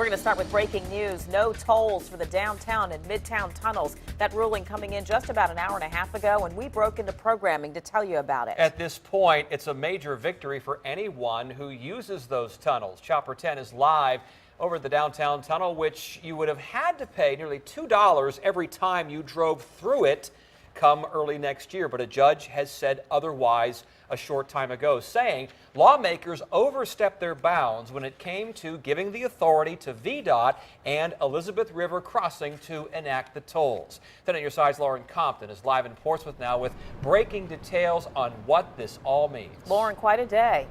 going to start with breaking news. No tolls for the Downtown and Midtown tunnels. That ruling coming in just about an hour and a half ago, and we broke into programming to tell you about it. At this point, it's a major victory for anyone who uses those tunnels. Chopper 10 is live over the downtown tunnel, which you would have had to pay nearly $2 every time you drove through it come early next year. But a judge has said otherwise a short time ago, saying lawmakers overstepped their bounds when it came to giving the authority to VDOT and Elizabeth River Crossing to enact the tolls. 10 on your side's Lauren Compton is live in Portsmouth now with breaking details on what this all means. Lauren, quite a day.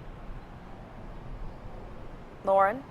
Lauren?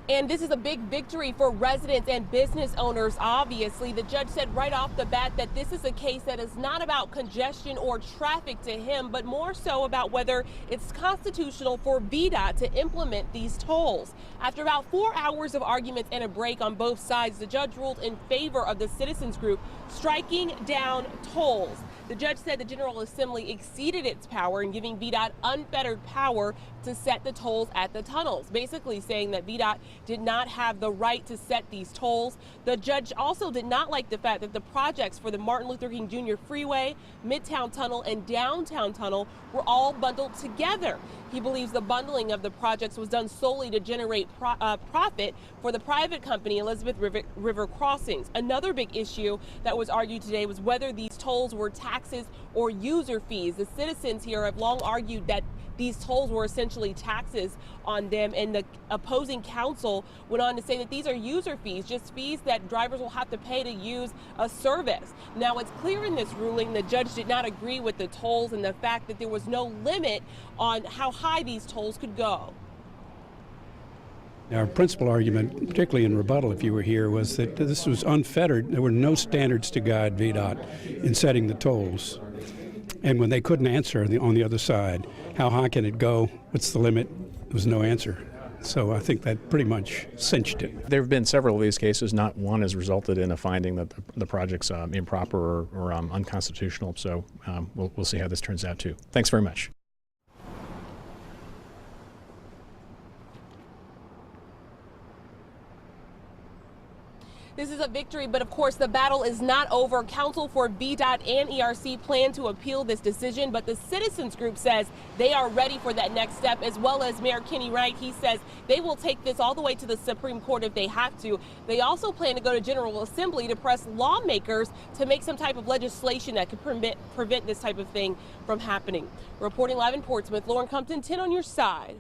And this is a big victory for residents and business owners, obviously. The judge said right off the bat that this is a case that is not about congestion or traffic to him, but more so about whether it's constitutional for VDOT to implement these tolls. After about 4 hours of arguments and a break on both sides, the judge ruled in favor of the citizens group striking down tolls. The judge said the General Assembly exceeded its power in giving VDOT unfettered power to set the tolls at the tunnels, basically saying that VDOT did not have the right to set these tolls. The judge also did not like the fact that the projects for the Martin Luther King Jr. Freeway, Midtown Tunnel, and Downtown Tunnel were all bundled together. He believes the bundling of the projects was done solely to generate profit for the private company Elizabeth River Crossings. Another big issue that was argued today was whether these tolls were taxes or user fees. The citizens here have long argued that these tolls were essentially taxes on them, and the opposing counsel went on to say that these are user fees, just fees that drivers will have to pay to use a service. Now, it's clear in this ruling the judge did not agree with the tolls and the fact that there was no limit on how high these tolls could go. Our principal argument, particularly in rebuttal if you were here, was that this was unfettered. There were no standards to guide VDOT in setting the tolls. And when they couldn't answer on the other side, how high can it go, what's the limit, there was no answer. So I think that pretty much cinched it. There have been several of these cases. Not one has resulted in a finding that the project's improper or unconstitutional. So we'll see how this turns out too. Thanks very much. This is a victory, but of course the battle is not over. Counsel for VDOT and ERC plan to appeal this decision, but the citizens group says they are ready for that next step, as well as Mayor Kenny Wright. He says they will take this all the way to the Supreme Court if they have to. They also plan to go to General Assembly to press lawmakers to make some type of legislation that could prevent this type of thing from happening. Reporting live in Portsmouth, Lauren Compton, 10 on your side.